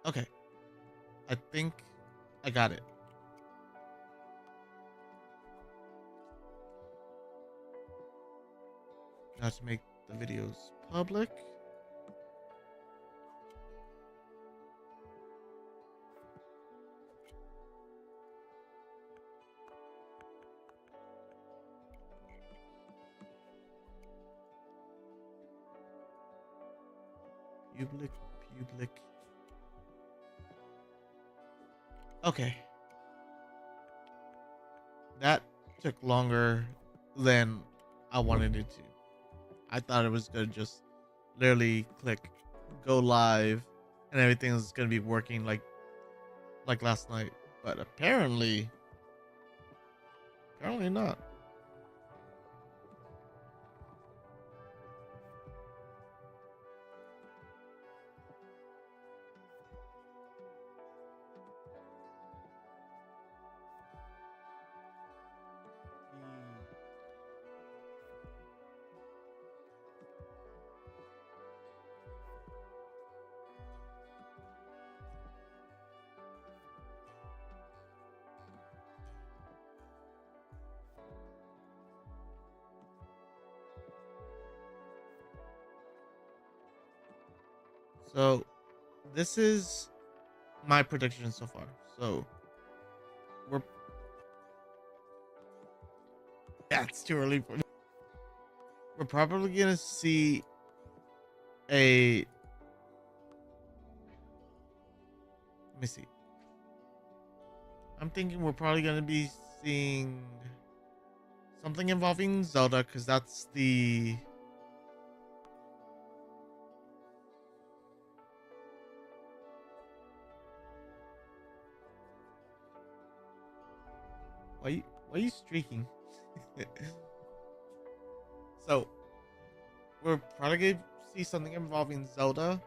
Okay, I think I got it. Now to make the videos public. Public, public. Okay, that took longer than I wanted it to. I thought it was gonna just literally click go live and everything is gonna be working like last night. But apparently not. So this is my prediction so far. So we're that's too early for me. We're probably gonna see a let me see. I'm thinking we're probably gonna be seeing something involving Zelda because that's the why are you streaking? So we're probably gonna see something involving Zelda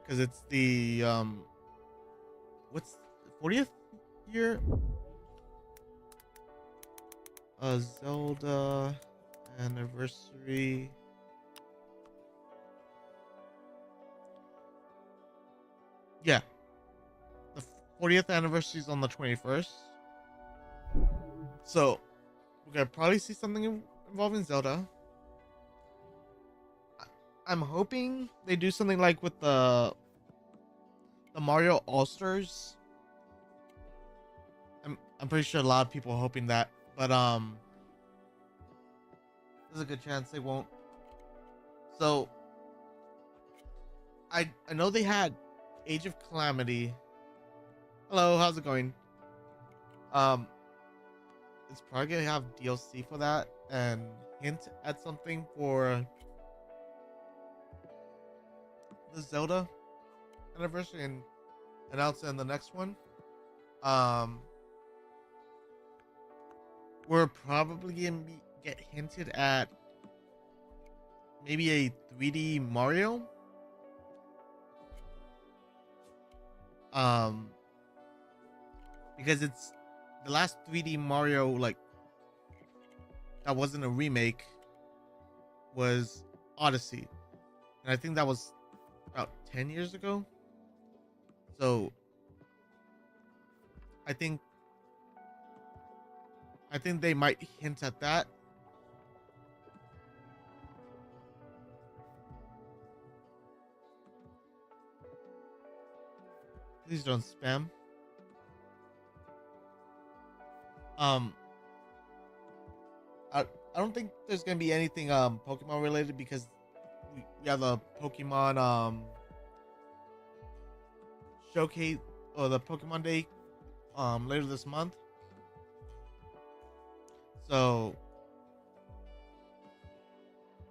because it's the what's 40th year Zelda anniversary. Yeah, the 40th anniversary is on the 21st. So we're gonna probably see something involving Zelda. I'm hoping they do something like with the Mario All Stars. I'm pretty sure a lot of people are hoping that, but there's a good chance they won't. So I know they had Age of Calamity. Hello, how's it going? Um, it's probably gonna have DLC for that and hint at something for the Zelda anniversary and announce it in the next one. Um, we're probably gonna get hinted at maybe a 3D Mario. Um, because it's the last 3D Mario like that wasn't a remake was Odyssey, and I think that was about 10 years ago. So I think I think they might hint at that. Please don't spam. Um, I don't think there's gonna be anything Pokemon related because we have a Pokemon showcase or the Pokemon Day later this month. So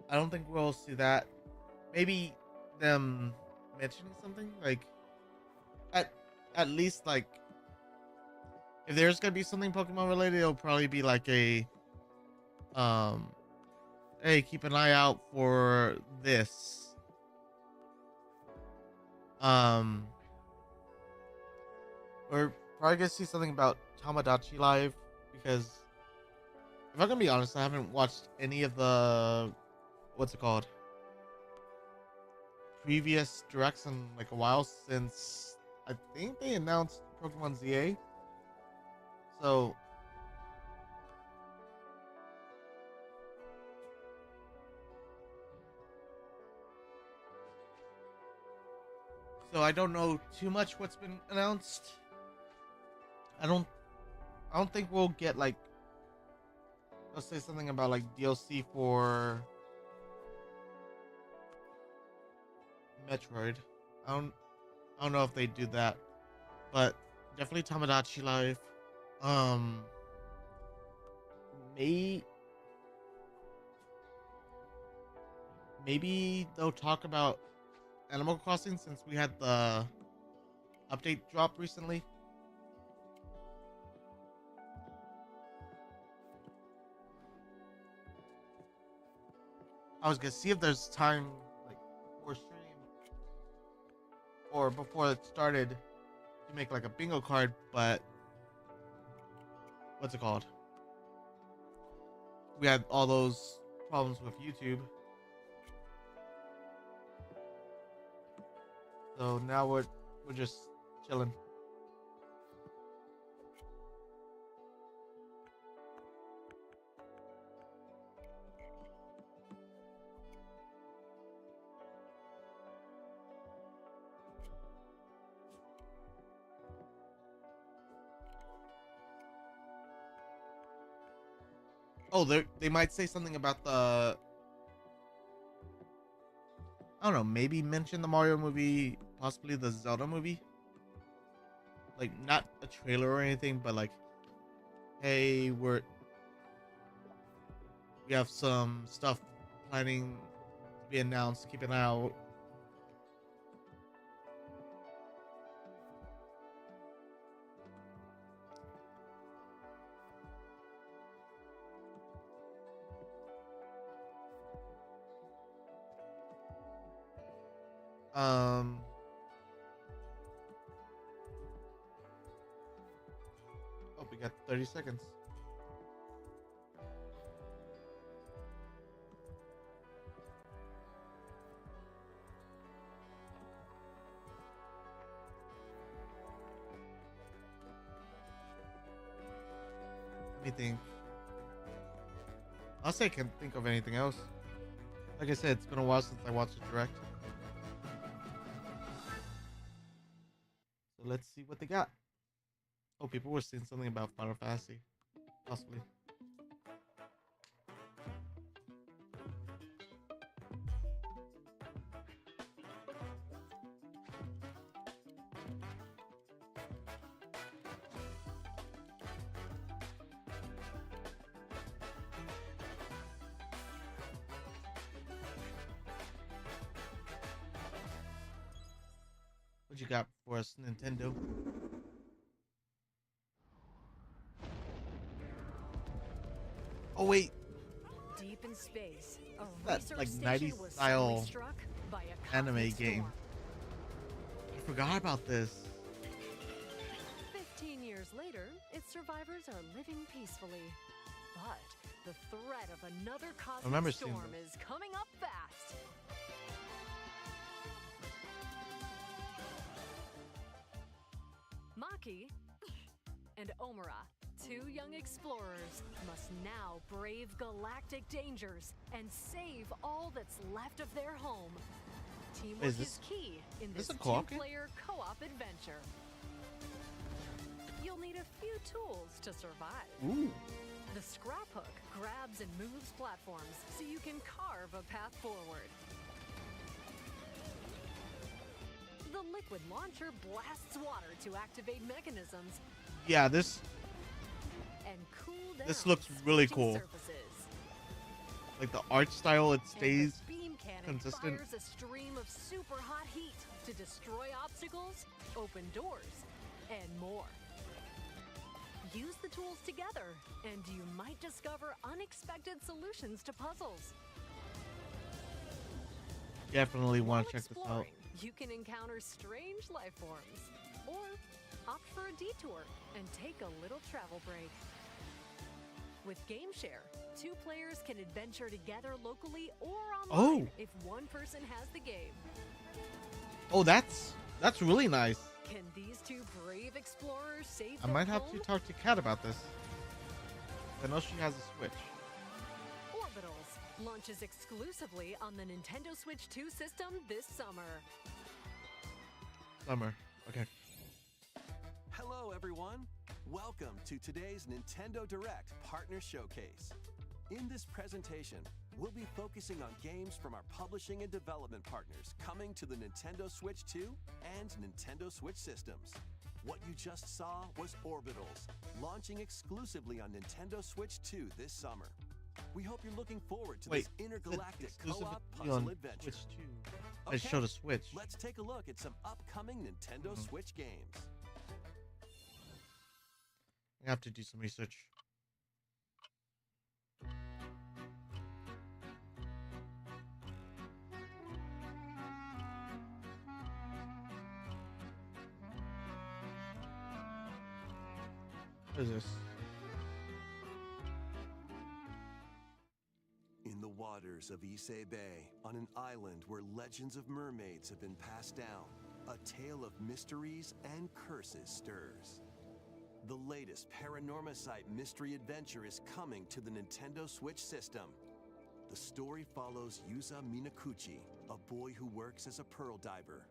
I don't think we'll see that. Maybe them mentioning something like at at least like if there's gonna be something Pokemon related, it'll probably be like a um hey, keep an eye out for this. Um we're probably gonna see something about Tamagotchi Live because if I'm gonna be honest, I haven't watched any of the what's it called? Previous directs in like a while since I think they announced Pokemon ZA. So I don't know too much what's been announced. I don't I don't think we'll get like, let's say something about like DLC for Metroid. I don't know if they do that, but definitely Tamagotchi Life. Um, may maybe they'll talk about Animal Crossing since we had the update drop recently. I was gonna see if there's time like before stream or before it started to make like a bingo card, but what's it called? We had all those problems with YouTube. So now we're just chilling. Oh, they might say something about the, I don't know, maybe mention the Mario movie, possibly the Zelda movie. Like not a trailer or anything, but like, hey, we have some stuff planning to be announced. Keep an eye out. Um, oh, we got 30 seconds. Let me think. Honestly, I can't think of anything else. Like I said, it's been a while since I watched the direct. So let's see what they got. Oh, people were saying something about Final Fantasy. Possibly. What you got for us, Nintendo? Oh wait, Deep in space, a that research like station 90s was style suddenly struck by a anime cosmic game. storm. I forgot about this. 15 years later, its survivors are living peacefully. But the threat of another remember cosmic seeing storm this. is coming up fast. Maki and Omura, two young explorers, must now brave galactic dangers and save all that's left of their home. Teamwork Is is this- key in this this a co-op game? two-player co-op adventure. You'll need a few tools to survive. Ooh. The scrap hook grabs and moves platforms so you can carve a path forward. The liquid launcher blasts water to activate mechanisms Yeah, this and cool down This looks really scorching cool. surfaces. like the art style, it And stays. the beam cannon consistent. fires a stream of super hot heat to destroy obstacles, open doors, and more. Use the tools together, and you might discover unexpected solutions to puzzles. Definitely want While to check this out. exploring, you can encounter strange life forms, or opt for a detour and take a little travel break. With GameShare, two players can adventure together locally or online if one person has the game. Oh, that's really nice. Can these explorers save I their might have home? to talk to Kat about this. I know she has a Switch. Orbitals launches exclusively on the Nintendo Switch 2 system this summer. Summer. Okay. Hello, everyone. Welcome to today's Nintendo Direct Partner Showcase. In this presentation, we'll be focusing on games from our publishing and development partners coming to the Nintendo Switch 2 and Nintendo Switch systems. What you just saw was Orbitals, launching exclusively on Nintendo Switch 2 this summer. We hope you're looking forward to this intergalactic co-op puzzle adventure. Switch 2. I showed a Switch. Let's take a look at some upcoming Nintendo Switch games. I have to do some research. What is this? In the waters of Issei Bay, on an island where legends of mermaids have been passed down, a tale of mysteries and curses stirs. The latest Paranormacite mystery adventure is coming to the Nintendo Switch system. The story follows Yuza Minakuchi, a boy who works as a pearl diver.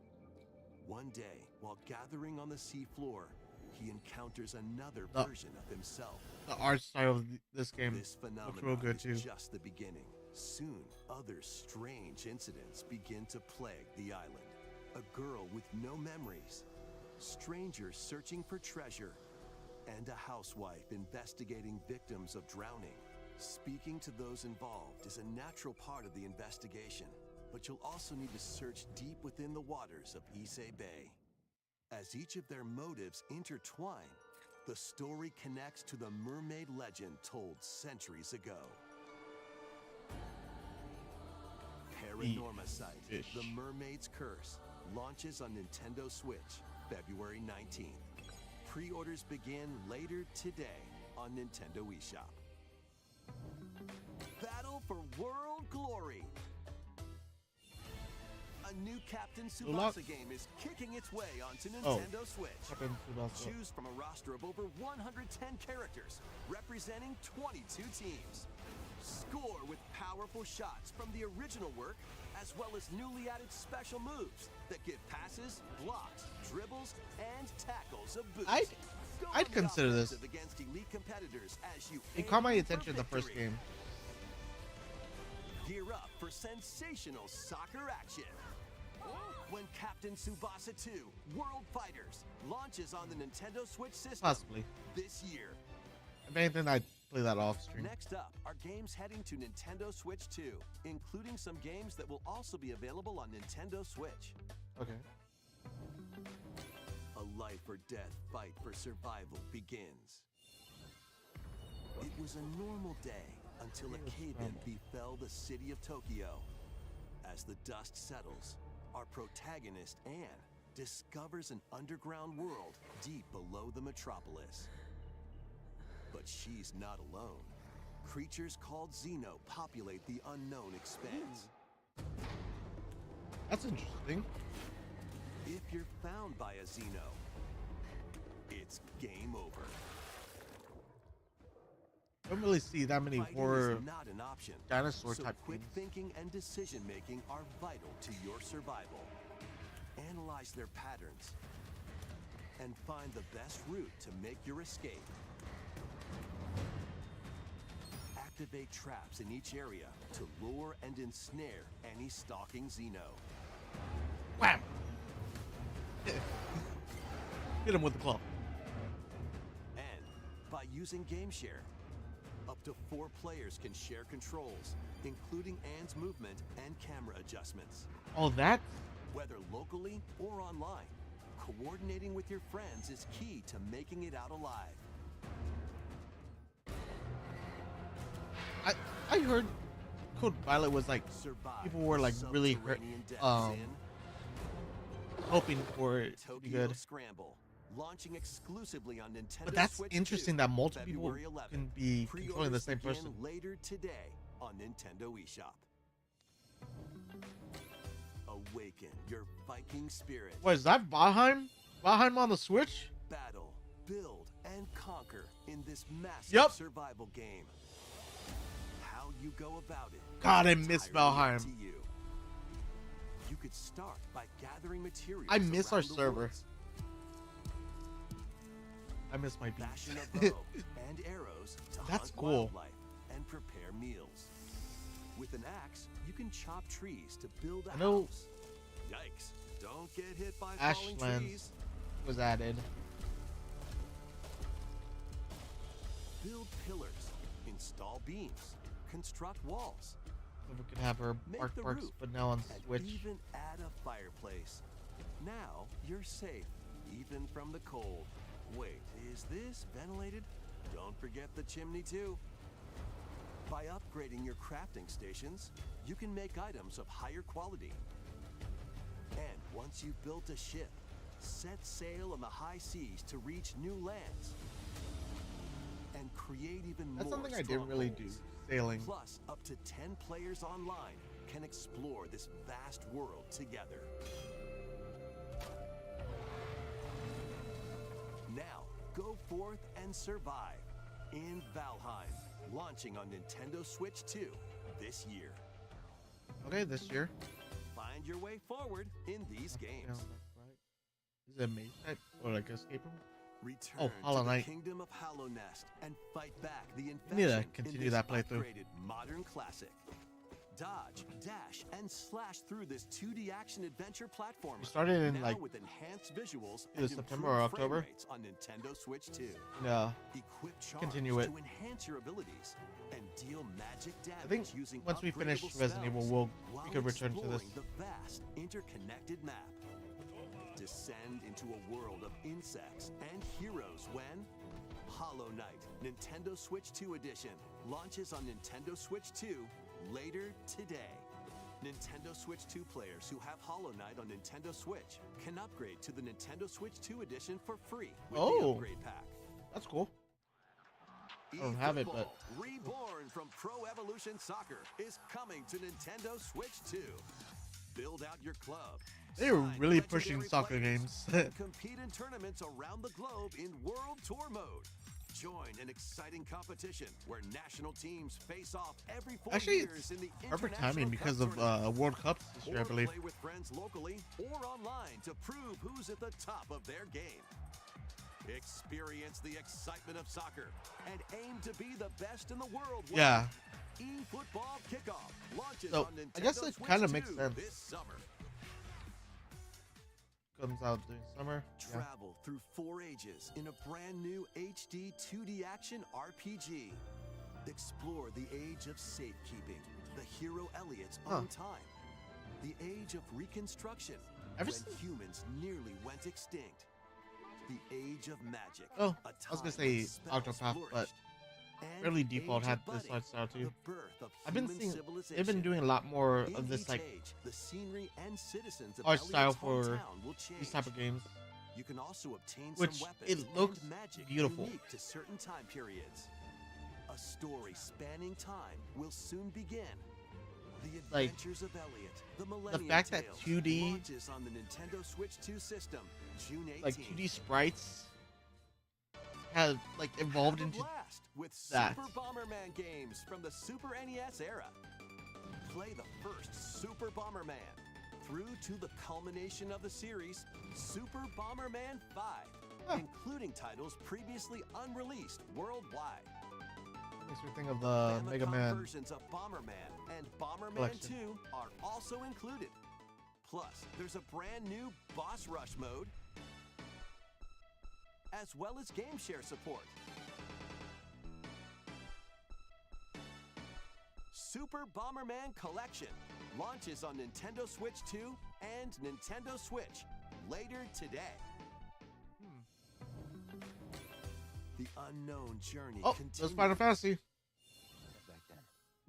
One day, while gathering on the seafloor, he encounters another version of himself. The art style of this game This looks phenomenon real good too. is just the beginning. Soon, other strange incidents begin to plague the island. A girl with no memories, strangers searching for treasure, and a housewife investigating victims of drowning. Speaking to those involved is a natural part of the investigation, but you'll also need to search deep within the waters of Issei Bay. As each of their motives intertwine, the story connects to the mermaid legend told centuries ago. Paranormacite, Fish. The Mermaid's Curse, launches on Nintendo Switch, February 19th. Pre-orders begin later today on Nintendo eShop. Battle for World Glory! A new Captain Lock. Tsubasa game is kicking its way onto Oh. Nintendo Switch. Captain Tsubasa. Choose from a roster of over 110 characters, representing 22 teams. Score with powerful shots from the original work, as well as newly added special moves that give passes, blocks, dribbles, and tackles a boost. Go I'd on the consider this. offensive against elite competitors as you It aim caught my for attention the first victory. game. Gear up for sensational soccer action. When Captain Tsubasa 2 World Fighters launches on the Nintendo Switch system Possibly. this year. If anything, I'd play that off stream. Next up are games heading to Nintendo Switch 2, including some games that will also be available on Nintendo Switch. Okay. A life or death fight for survival begins. It was a normal day until a cave-in befell the city of Tokyo. As the dust settles, our protagonist, Anne, discovers an underground world deep below the metropolis. But she's not alone. Creatures called Xeno populate the unknown expanse. That's interesting. If you're found by a Xeno, it's game over. I don't really see that many Fighting horror is not an option. dinosaur So type quick games. thinking and decision making are vital to your survival. Analyze their patterns and find the best route to make your escape. Activate traps in each area to lure and ensnare any stalking Xeno. Wham! Hit him with the claw. And by using GameShare, up to 4 players can share controls, including Anne's movement and camera adjustments. Oh, that? Whether locally or online, coordinating with your friends is key to making it out alive. I heard Code Violet was like Survive people were like really subterranean depths in hoping for it to be Tokyo good. Scramble, launching exclusively on Nintendo But that's Switch interesting 2, that multiple people February 11th. can be controlling the Pre-orders same begin person. later today on Nintendo eShop. Awaken your Viking spirit. What is that? Valheim? Valheim on the Switch? Battle Build and conquer in this massive Yep. survival game. How you go about it. God, I is miss entirely up Valheim. to you. You could start by gathering materials. I miss our around the server. woods. I miss my beach. Fashion a bow and arrows to That's hunt cool. wildlife and prepare meals. With an axe, you can chop trees to build a I know house. Yikes! Don't get hit by falling Ashlands trees. was added. Build pillars, install beams, construct walls, So we could have her make Bark the Barks, roof, but now on and Switch. even add a fireplace. Now you're safe, even from the cold. Wait, is this ventilated? Don't forget the chimney too. By upgrading your crafting stations, you can make items of higher quality. And once you've built a ship, set sail on the high seas to reach new lands. And create even That's more something I didn't really do. strongholds. Sailing. Plus, up to 10 players online can explore this vast world together. Now, go forth and survive in Valheim, launching on Nintendo Switch 2 this year. Okay, this year. Find your way forward in these Yeah, games. that's right. Is it a maze type or like escape room? Return Hollow to the Knight. kingdom of Hollow Nest and fight back the infection need to in continue this that playthrough. upgraded modern classic. Dodge, dash, and slash through this 2D action adventure platformer. We started in now like with enhanced visuals either and September or improved frame October. rates on Nintendo Switch 2. yeah. Equip charms Continue it. to enhance your abilities and deal magic damage I think using once we finish upgradable Resident Evil, spells we while could return to this. exploring the vast interconnected map. Descend into a world of insects and heroes when Hollow Knight Nintendo Switch 2 Edition launches on Nintendo Switch 2 later today. Nintendo Switch 2 players who have Hollow Knight on Nintendo Switch can upgrade to the Nintendo Switch 2 Edition for free with the Oh. upgrade pack. That's cool. I don't have it, but- eFootball, reborn from Pro Evolution Soccer, is coming to Nintendo Switch 2. Build out your club. They were sign really legendary pushing soccer players, games. and compete in tournaments around the globe in World Tour mode. Join an exciting competition where national teams face off every 4 Actually, years it's in the perfect International timing Cup because of tournament. World Cups this year, I Or believe. play with friends locally or online to prove who's at the top of their game. Experience the excitement of soccer and aim to be the best in the world. when Yeah. eFootball Kickoff launches So, on Nintendo I guess it Switch kinda makes 2 sense. this summer. Comes out during summer. Yeah. Travel through 4 ages in a brand new HD 2D action RPG. Explore the age of safekeeping, the hero Elliot's own time, the age of reconstruction, Ever when since- humans nearly went extinct, the age of magic. Oh, a I was gonna time say when spells Octopath, but flourished, and early default age had of this budding, art style too. the birth of I've been human seeing they've civilization. been doing a lot more In of this each like age, the scenery and citizens of art style Elliot's for hometown will change. these type of games. You can also obtain Which, some weapons it looks and magic beautiful. unique to certain time periods. A story spanning time will soon begin. The Like, Adventures of Elliot, the Millennium fact that Tales, 2D launches on the Nintendo Switch 2 system, June 18th. like 2D sprites have like evolved Have a into blast with that. Super Bomberman games from the Super NES era. Play the first Super Bomberman through to the culmination of the series, Super Bomberman 5, Huh. including titles previously unreleased worldwide. makes me think of the Mega Famicom Man. versions of Bomberman and Bomberman collection. 2 are also included. Plus, there's a brand new Boss Rush mode, as well as game share support. Super Bomberman Collection launches on Nintendo Switch 2 and Nintendo Switch later today. The unknown journey Oh, continues. that's Final Fantasy.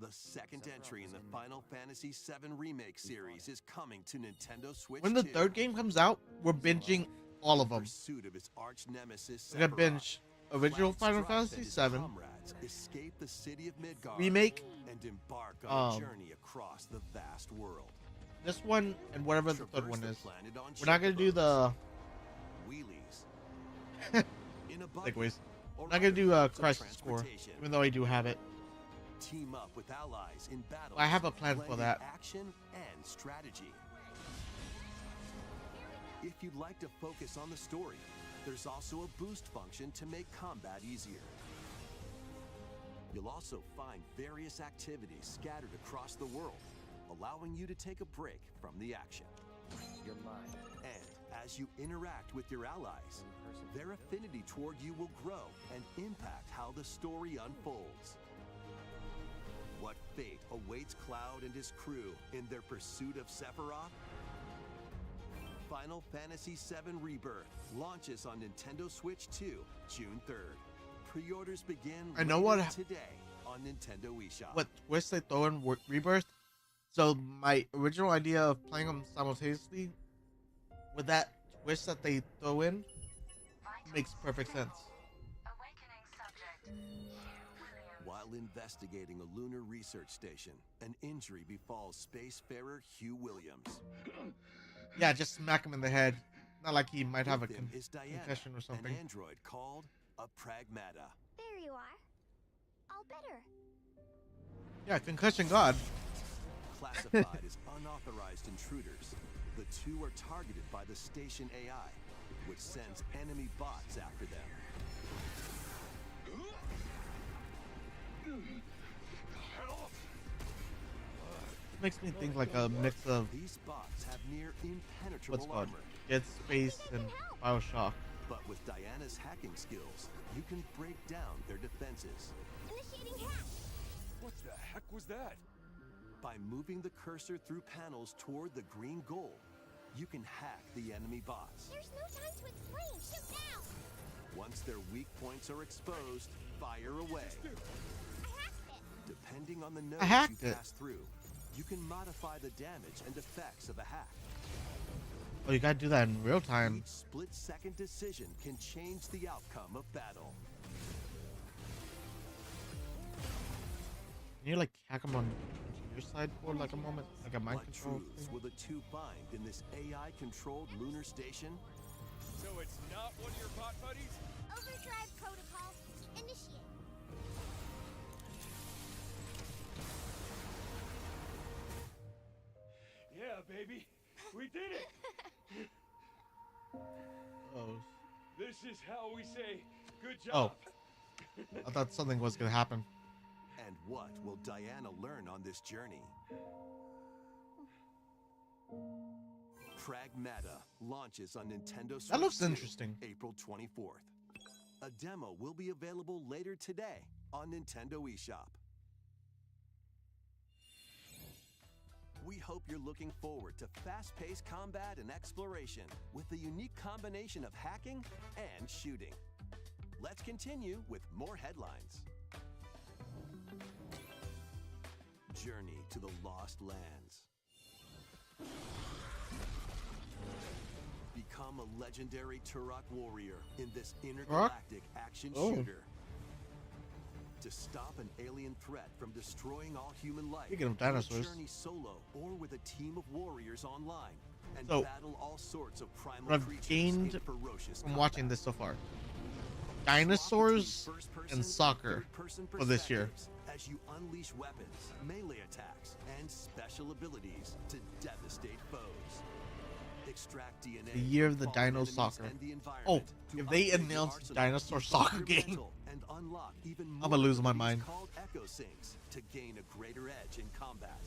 The second entry in the Final Fantasy VII Remake series is coming to Nintendo Switch When the 2. third game comes out, we're binging all of them. Pursuit of his arch nemesis, We're gonna binge original Cloud Final Strife Fantasy and his VII comrades escape the city of Midgard remake, and embark on a um, journey across the vast world. this one, and whatever the third Traverse one the is. planet on We're not gonna do the wheelies. In a buggy, Segues. or I'm not gonna do a other modes of crisis score, transportation. even though I do have it. Team up with allies in battle. I have a plan for that. Action and strategy. If you'd like to focus on the story, there's also a boost function to make combat easier. You'll also find various activities scattered across the world, allowing you to take a break from the action. You're mine. And as you interact with your allies, their affinity toward you will grow and impact how the story unfolds. What fate awaits Cloud and his crew in their pursuit of Sephiroth? Final Fantasy VII Rebirth launches on Nintendo Switch 2, June 3rd. Pre-orders begin I know later what- today on Nintendo eShop. What twist they throw in Rebirth? So my original idea of playing them simultaneously, with that twist that they throw in, makes perfect sense. While investigating a lunar research station, an injury befalls spacefarer Hugh Williams. Yeah, just smack him in the head. Not like he might have a With him is Diana, concussion or something. an android called a Pragmata. There you are. All better. Yeah, concussion god. Classified as unauthorized intruders, the two are targeted by the station AI, which sends enemy bots after them. Makes me think like a mix of These bots have near impenetrable what's called armor, Dead Space and Bioshock. but with Diana's hacking skills, you can break down their defenses. Initiating hack. What the heck was that? By moving the cursor through panels toward the green goal, you can hack the enemy bots. There's no time to explain. Shoot now. Once their weak points are exposed, fire away. I hacked it. Depending on the nodes hacked you it. pass through, you can modify the damage and effects of a hack. Oh, you gotta do that in real time. Each split-second decision can change the outcome of battle. Can you like hack him on your side for like a moment, like a mind What control truths thing? will the two find in this AI-controlled lunar station? So it's not one of your bot buddies? Overdrive protocol. Initiate. Yeah, baby. We did it. Oh, This is how we say good Oh. job. I thought something was gonna happen. And what will Diana learn on this journey? Pragmata launches on Nintendo Switch That looks 2, interesting. April 24th. A demo will be available later today on Nintendo eShop. We hope you're looking forward to fast-paced combat and exploration with the unique combination of hacking and shooting. Let's continue with more headlines. Journey to the Lost Lands. Become a legendary Turok warrior in this intergalactic action Oh. shooter. To stop an alien threat from destroying all human life, Speaking of you'll dinosaurs. journey solo or with a team of warriors online and So, battle all sorts of primal what I've creatures gained in ferocious from watching combat. this so far. Swap Dinosaurs between first-person and soccer third-person for this year. perspectives as you unleash weapons, melee attacks, and special abilities to devastate foes. Extract DNA. The year of the fallen Dino enemies Soccer. and the Oh, environment to if they upgrade your announced arsenal, Dinosaur debuff Soccer your game, mental, and unlock even more I'ma lose my abilities mind. called Echo Sinks to gain a greater edge in combat.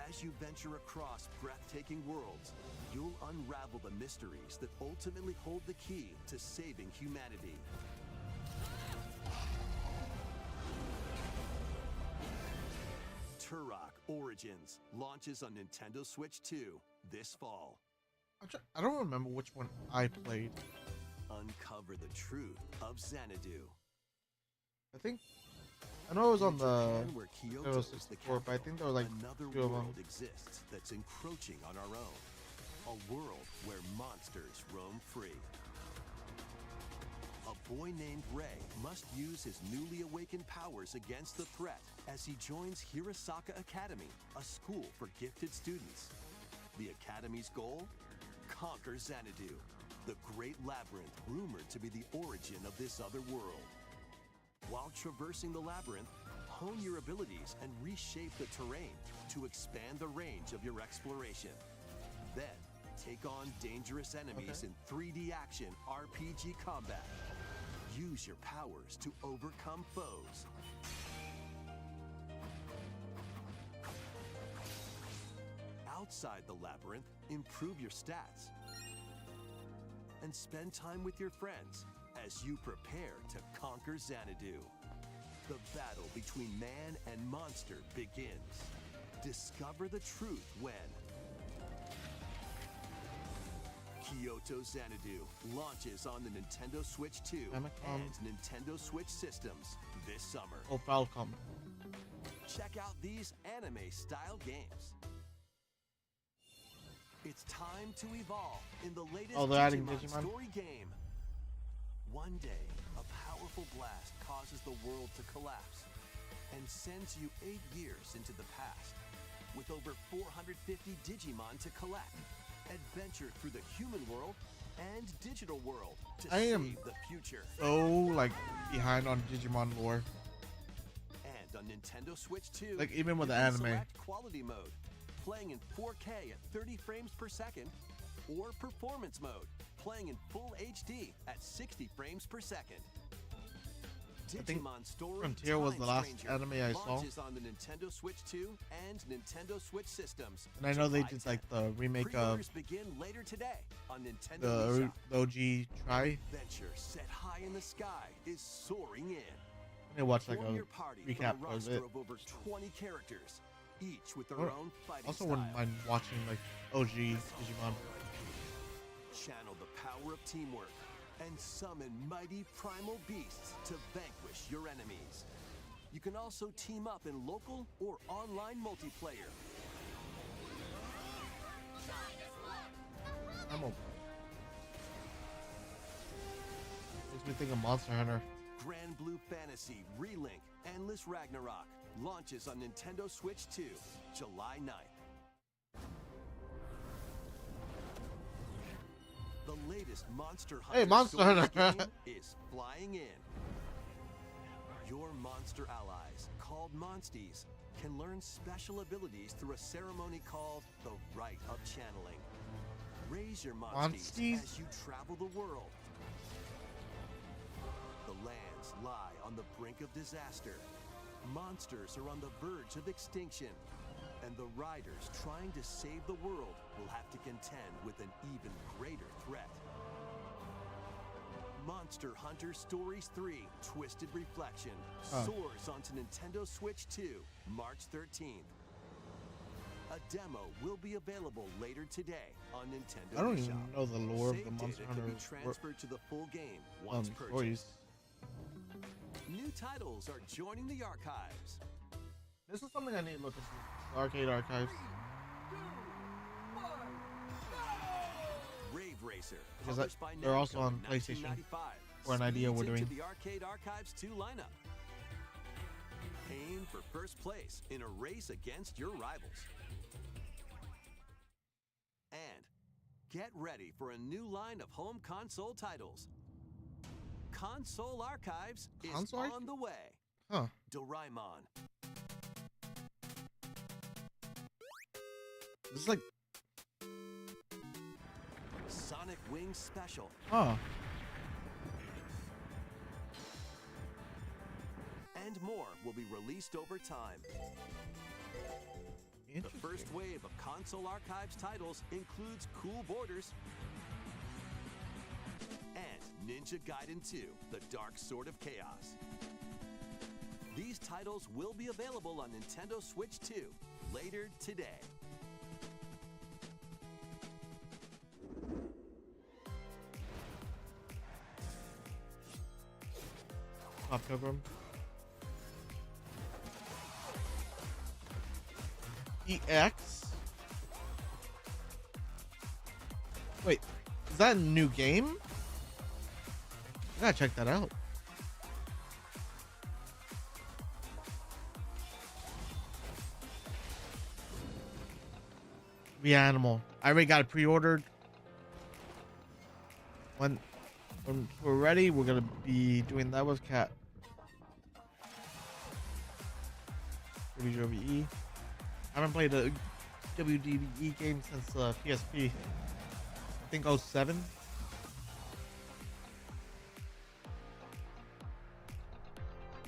As you venture across breathtaking worlds, you'll unravel the mysteries that ultimately hold the key to saving humanity. Turok Origins launches on Nintendo Switch 2 this fall. I don't remember which one I played. Uncover the truth of Xanadu. I think I know it was on In the Japan, where Kyoto Nintendo is the 64, but I think there was like another two of them. world exists that's encroaching on our own. A world where monsters roam free. A boy named Ray must use his newly awakened powers against the threat as he joins Hirasaka Academy, a school for gifted students. The Academy's goal? Conquer Xanadu, the great labyrinth rumored to be the origin of this other world. While traversing the labyrinth, hone your abilities and reshape the terrain to expand the range of your exploration. Then, take on dangerous enemies in 3D action RPG combat. Use your powers to overcome foes. Outside the labyrinth, improve your stats. And spend time with your friends as you prepare to conquer Xanadu. The battle between man and monster begins. Discover the truth when Kyoto Xanadu launches on the Nintendo Switch 2 Famicom. and Nintendo Switch systems this summer. Oh, Falcom. Check out these anime-style games. It's time to evolve in the latest Oh, they're adding Digimon Digimon? story game. One day, a powerful blast causes the world to collapse and sends you 8 years into the past. With over 450 Digimon to collect, adventure through the human world and digital world to I am- save the future. So, like, behind on Digimon lore. And on Nintendo Switch 2, Like, even with you the can anime. select quality mode, playing in 4K at 30 frames per second, or performance mode, playing in full HD at 60 frames per second. think Digimon Story Frontier was the Time last Stranger anime I saw. launches on the Nintendo Switch 2 and Nintendo Switch systems. And I know they July did, 10th. like, the remake of Pre-orders begin later today on Nintendo the eShop. OG Try. Adventure set high in the sky is soaring in. I watched, like, Form a your party recap from a of roster it. of over 20 characters, each with their Or- own fighting Also style. wouldn't mind watching, like, OG Digimon. Channel the power of teamwork and summon mighty primal beasts to vanquish your enemies. You can also team up in local or online multiplayer. I'm okay. Makes me think of Monster Hunter. Grand Blue Fantasy Relink Endless Ragnarok launches on Nintendo Switch 2, July 9th. The latest Monster Hunter Monster story Hunter. game is flying in. Your monster allies, called Monsties, can learn special abilities through a ceremony called the Rite of Channeling. Raise your Monsties Monsties? as you travel the world. The lands lie on the brink of disaster. Monsters are on the verge of extinction. And the riders trying to save the world will have to contend with an even greater threat. Monster Hunter Stories 3 Twisted Reflection soars onto Nintendo Switch 2, March 13th. A demo will be available later today on Nintendo I don't eShop. even know the lore of Save the Monster data Hunter can be transferred to the full game once purchased. stories. New titles are joining the archives. This is something I need to look into. The Arcade Archives. Rave Racer, Because published by they're also Namco on in PlayStation, 1995, for an idea we're speeds into doing. the Arcade Archives 2 lineup. Aim for first place in a race against your rivals. And get ready for a new line of home console titles. Console Archives is Console on the way. Huh. Doraemon, This is like, Sonic Wings Special, huh. and more will be released over time. The Interesting. first wave of Console Archives titles includes Cool Borders and Ninja Gaiden 2, The Dark Sword of Chaos. These titles will be available on Nintendo Switch 2 later today. Pop Pilgrim. EX. Wait, is that a new game? I gotta check that out. Reanimal. I already got it pre-ordered. When we're ready, we're gonna be doing that with Cat. WWE. I haven't played a WWE game since PSP. I think 07.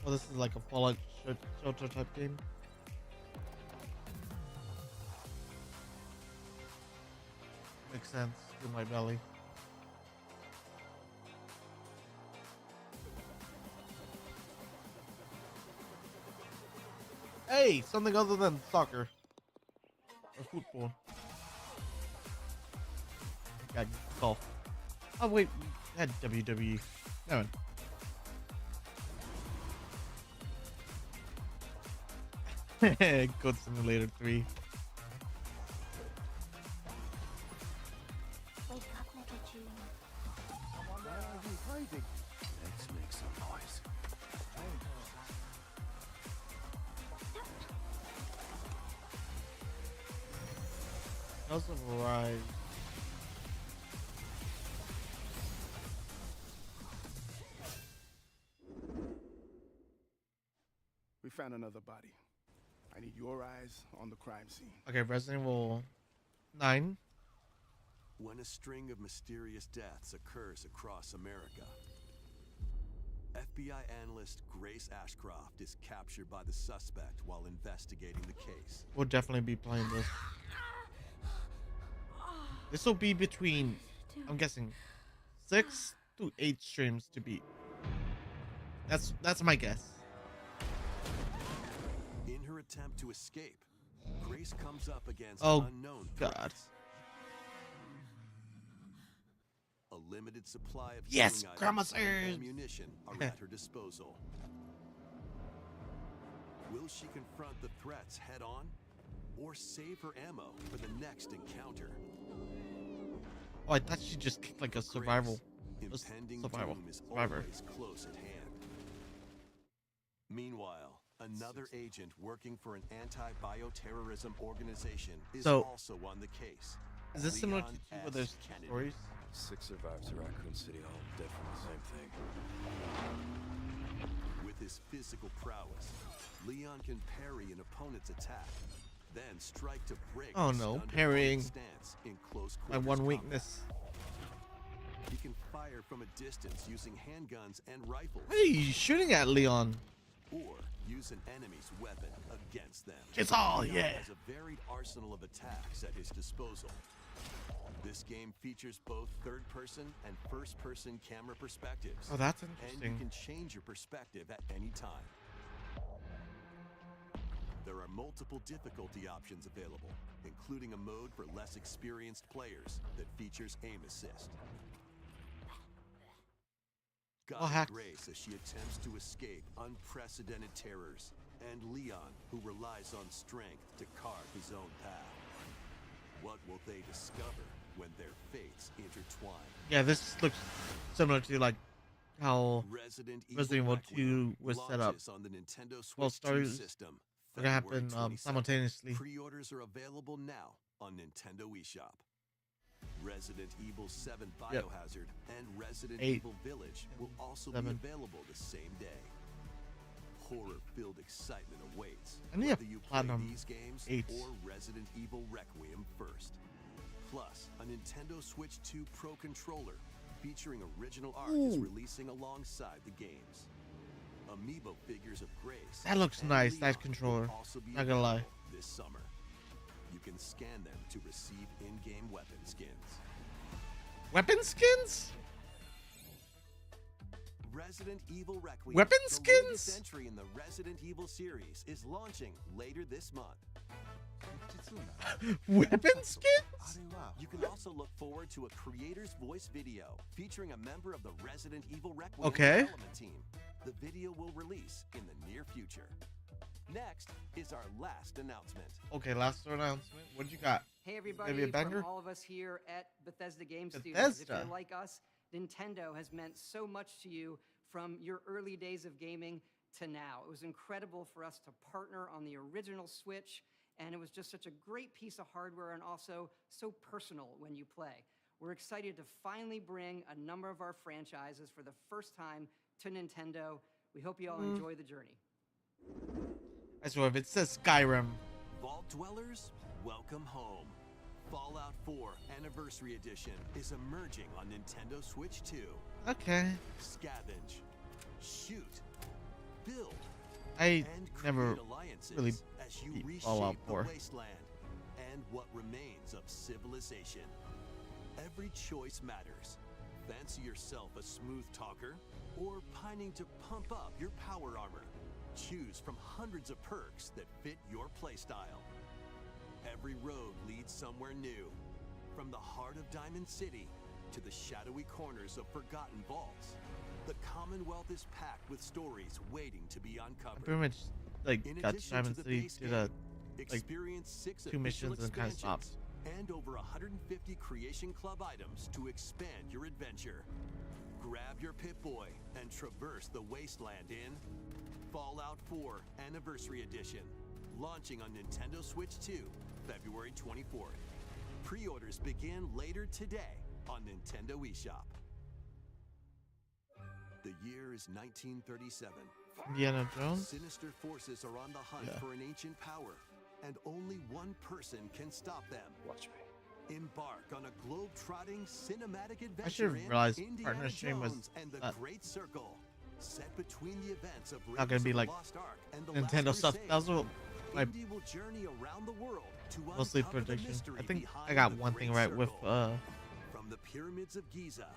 Well, this is like a Fallout Shelter type game. Makes sense in my belly. Hey, something other than soccer or football. Got golf. Oh wait, we had WWE. No. Goat Simulator 3. Wake up, little June. Why are you hiding? Let's make some noise. House of Rise. We found another body. I need your eyes on the crime scene. Okay, Resident Evil 9. When a string of mysterious deaths occurs across America, FBI analyst Grace Ashcroft is captured by the suspect while investigating the case. We'll definitely be playing this. This will be between, I'm guessing, 6 to 8 streams to beat. That's my guess. In her attempt to escape, Grace comes up against Oh, unknown God. threats. A limited supply of Yes, healing Grandma's items and ears. ammunition are at her disposal. Will she confront the threats head on, or save her ammo for the next encounter? Oh, I thought she just kicked like a survival. Grace, A impending survival. doom is Survivor. always close at hand. Meanwhile, another agent working for an anti-bioterrorism organization is So, also on the case. Is this similar to Leon two where S. there's Kennedy. stories? 6 survivors at Raccoon City Hall, dead from the same thing. With his physical prowess, Leon can parry an opponent's attack, then strike to break Oh the no, stunned parrying. opponent's stance in close My quarters one combat. weakness. He can fire from a distance using handguns and rifles, What are you shooting at, Leon? or use an enemy's weapon against them. It's all, Leon yeah. has a varied arsenal of attacks at his disposal. This game features both third-person and first-person camera perspectives. Oh, that's And you interesting. can change your perspective at any time. There are multiple difficulty options available, including a mode for less experienced players that features aim assist. Well, Guide hacks. Grace as she attempts to escape unprecedented terrors, and Leon, who relies on strength to carve his own path. What will they discover when their fates intertwine? Yeah, this looks similar to like how Resident Evil 2 Requiem was set up. launches on the Nintendo Switch Well, 2 stories system. are gonna February happen 22nd. simultaneously. Pre-orders are available now on Nintendo eShop. Resident Evil 7 Yep. Biohazard and Resident 8 Evil Village will and also 7. be available the same day. Horror-filled excitement awaits I need a whether you play platinum these games 8. or Resident Evil Requiem first. Plus, a Nintendo Switch 2 Pro controller featuring original art is Ooh. releasing alongside the games. Amiibo figures of Grace. That looks and nice, that Leon will controller. also be Not gonna lie. available this summer. You can scan them to receive in-game weapon skins. Weapon skins? Resident Evil Requiem, Weapon the skins? latest entry in the Resident Evil series, is launching later this month. Weapon skins? You can also look forward to a creator's voice video featuring a member of the Resident Evil Requiem Okay. development team. The video will release in the near future. Next is our last announcement. Okay, last announcement. What you got? Hey Maybe everybody, a banger? from all of us here at Bethesda Game Studios. If Bethesda. you're like us, Nintendo has meant so much to you from your early days of gaming to now. It was incredible for us to partner on the original Switch and it was just such a great piece of hardware and also so personal when you play. We're excited to finally bring a number of our franchises for the first time to Nintendo. We hope you all enjoy the journey. I swear, if it says Skyrim, Vault Dwellers, welcome home. Fallout 4 Anniversary Edition is emerging on Nintendo Switch 2. okay. Scavenge, shoot, build, I and never create alliances really as you beat reshape Fallout the 4. wasteland and what remains of civilization. Every choice matters. Fancy yourself a smooth talker or pining to pump up your power armor? Choose from hundreds of perks that fit your playstyle. Every road leads somewhere new. From the heart of Diamond City to the shadowy corners of forgotten vaults, the Commonwealth is packed with stories waiting to be I uncovered. pretty much like In got to addition Diamond to the City, base did game, a experience 6 two official missions and kind of stopped. expansions and over 150 Creation Club items to expand your adventure. Grab your Pip-Boy and traverse the wasteland in Fallout 4 Anniversary Edition, launching on Nintendo Switch 2, February 24th. Pre-orders begin later today on Nintendo eShop. The year is 1937. Indiana Jones. Sinister forces are on the hunt Yeah. for an ancient power, and only one person can stop them. Watch me. Embark on a globe-trotting cinematic adventure I should in realize Indiana partner stream was Jones and the not- Great Circle, set between the events of Not gonna Raiders be of the like Lost Ark and the Nintendo Last stuff. Crusade. That was what my Indy will journey around the world to mostly uncover the prediction. mystery I think behind I got the one thing Great right with Circle. From the pyramids of Giza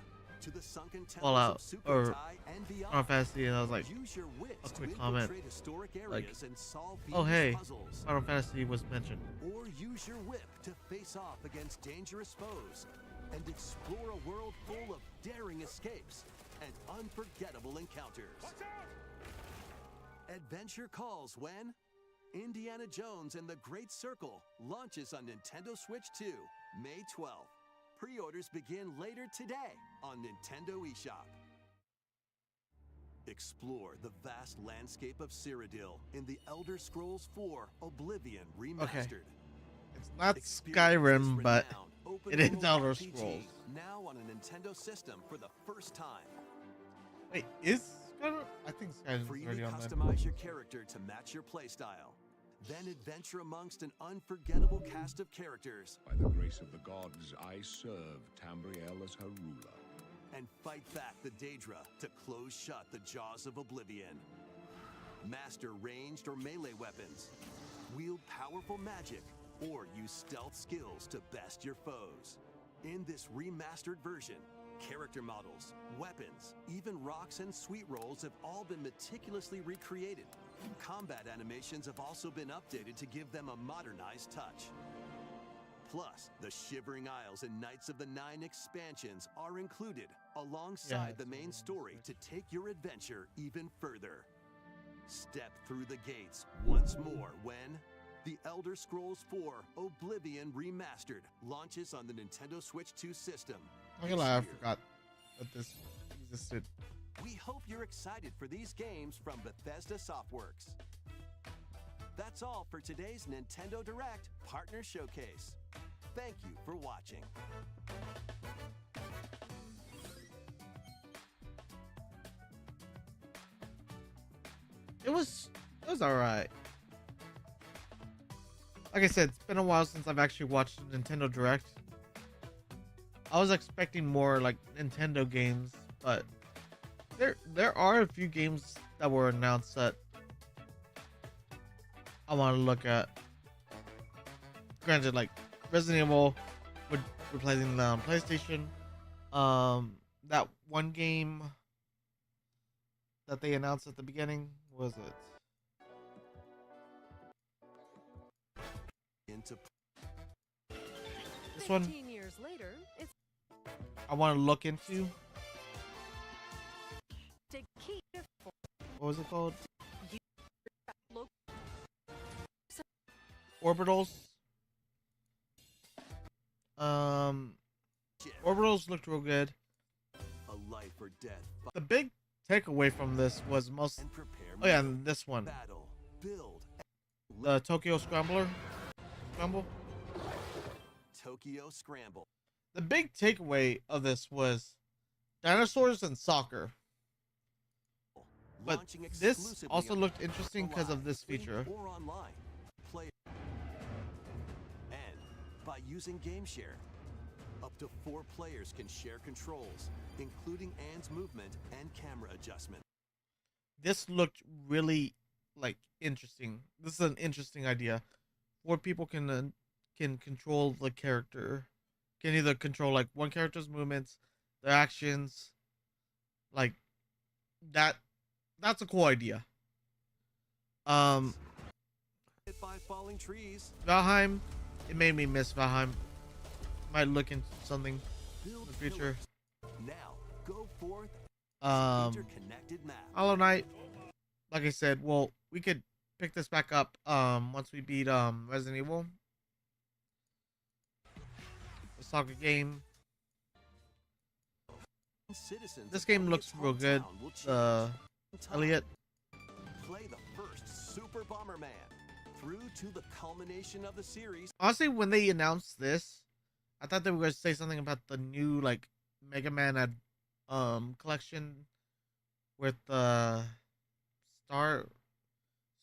to the sunken temples Fallout of or Sukhothai and beyond. Final Fantasy, and I was like, Use your wits a to quick comment, infiltrate historic areas like, and solve oh Venus hey, puzzles. Final Fantasy was mentioned. Or use your whip to face off against dangerous foes and explore a world full of daring escapes and unforgettable encounters. Adventure calls when Indiana Jones and the Great Circle launches on Nintendo Switch 2, May 12th. Pre-orders begin later today on Nintendo eShop. Explore the vast landscape of Cyrodiil in the Elder Scrolls 4 Oblivion Remastered. It's not Experience Skyrim, this but renowned open it is world Elder RPG Scrolls. now on a Nintendo system for the first time. Wait, is Skyrim? I think Skyrim's Freely already on there. customize your character to match your playstyle. Then adventure amongst an unforgettable cast of characters By the grace of the gods, I serve Tamriel as her ruler. and fight back the Daedra to close shut the jaws of Oblivion. Master ranged or melee weapons, wield powerful magic, or use stealth skills to best your foes. In this remastered version, character models, weapons, even rocks and sweet rolls have all been meticulously recreated. Combat animations have also been updated to give them a modernized touch. Plus, the Shivering Isles and Knights of the Nine expansions are included alongside the main story to take your adventure even further. Step through the gates once more when The Elder Scrolls 4 Oblivion Remastered launches on the Nintendo Switch 2 system. I'm gonna this lie, I year. forgot that this existed. We hope you're excited for these games from Bethesda Softworks. That's all for today's Nintendo Direct Partner Showcase. Thank you for watching. It was alright. Like I said, it's been a while since I've actually watched a Nintendo Direct. I was expecting more like Nintendo games, but there are a few games that were announced that I want to look at. Granted, like Resident Evil with replacing the PlayStation. That one game that they announced at the beginning, what was it? Into This one 15 years later, it's I want to look into. a key to What was it called? local Orbitals. Orbitals looked real good. a life or death The big takeaway from this was most. and prepare Oh yeah, me. and this one, Battle, build, the Tokyo Scrambler. Scramble. Tokyo Scramble. The big takeaway of this was dinosaurs and soccer. But Launching this exclusively also on looked interesting because of live, this free, feature. or online. Play and by using GameShare, up to 4 players can share controls, including Anne's movement and camera adjustment. This looked really like interesting. This is an interesting idea. 4 people can control the character. Can either control like one character's movements, their actions, like that. That's a cool idea. Hit by falling trees. Valheim, it made me miss Valheim. Might look into something in Build the future. pillars. Now go forth. Interconnected map. Hollow Knight, like I said, well, we could pick this back up once we beat Resident Evil. The soccer game. Citizens This of game looks Elliot's real good. hometown will change time. Elliot. Play the first Super Bomberman through to the culmination of the series. Honestly, when they announced this, I thought they were going to say something about the new like Mega Man collection with Star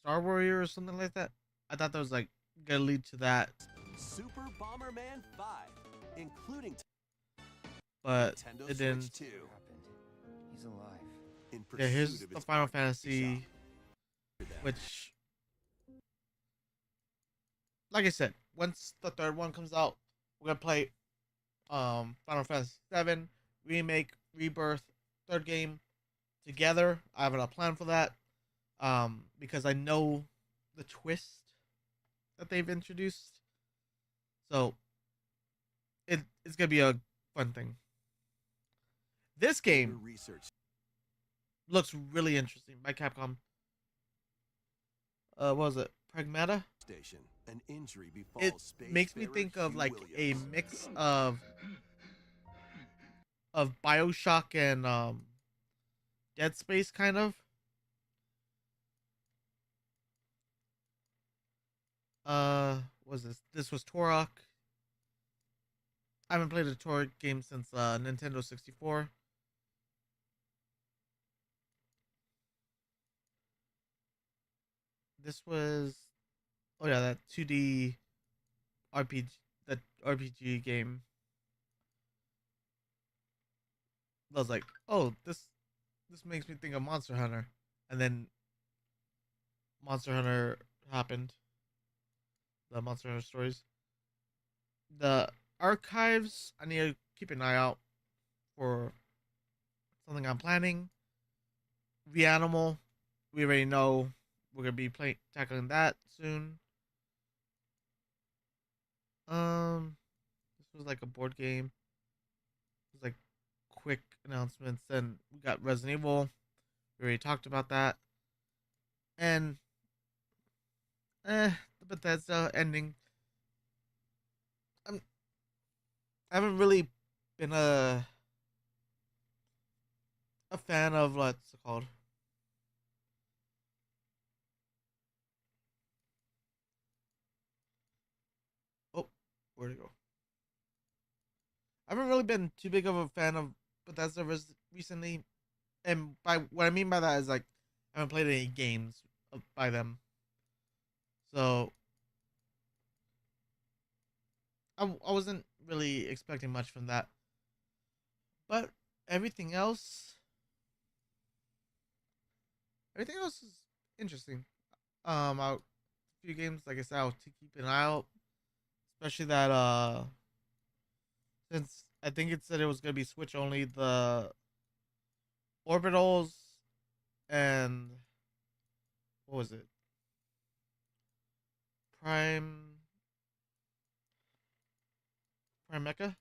Warrior or something like that. I thought that was like gonna lead to that, Super Bomberman 5, including but Nintendo it Switch didn't. 2. He's alive. In Yeah, here's pursuit of the its Final market Fantasy, shop. which, like I said, once the third one comes out, we're gonna play Final Fantasy 7 remake, rebirth, third game together. I have a plan for that, because I know the twist that they've introduced, so it's gonna be a fun thing. This game Research looks really interesting by Capcom. What was it? Pragmata? station. An injury befalls It spacefarer makes me think of Hugh like a Williams. mix of BioShock and Dead Space kind of. What was this? This was Turok. I haven't played a Turok game since Nintendo 64. This was, oh yeah, that 2D RPG, that RPG game. I was like, oh, this makes me think of Monster Hunter, and then Monster Hunter happened. The Monster Hunter stories. The archives, I need to keep an eye out for something I'm planning. The Animal, we already know we're gonna be tackling that soon. This was like a board game. It was like quick announcements. Then we got Resident Evil. We already talked about that. And the Bethesda ending. I haven't really been a fan of what's it called. Oh, where'd it go? I haven't really been too big of a fan of Bethesda recently, and by what I mean by that is like I haven't played any games by them, so I wasn't really expecting much from that. But everything else is interesting. A few games, like I said, I'll keep an eye out, especially that since I think it said it was gonna be Switch only, the Orbitals and what was it? Prime Mecha?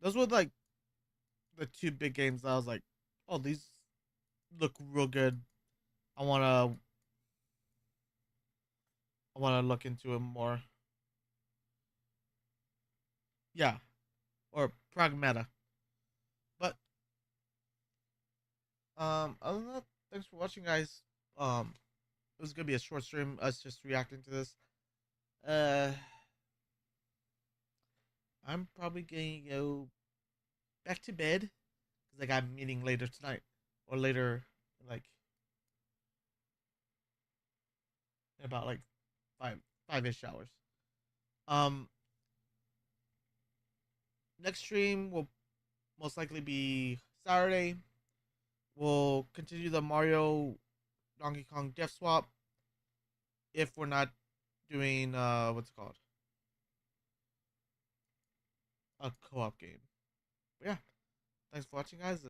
Those were like the two big games that I was like, oh, these look real good. I wanna look into it more. Yeah. Or Pragmata. But other than that, thanks for watching, guys. it was gonna be a short stream, us just reacting to this. Uh, I'm probably gonna go back to bed because I got a meeting later tonight or later, like in about like five-ish hours. Um, next stream will most likely be Saturday. We'll continue the Mario Donkey Kong Death Swap if we're not doing what's it called? A co-op game. But yeah. Thanks for watching, guys.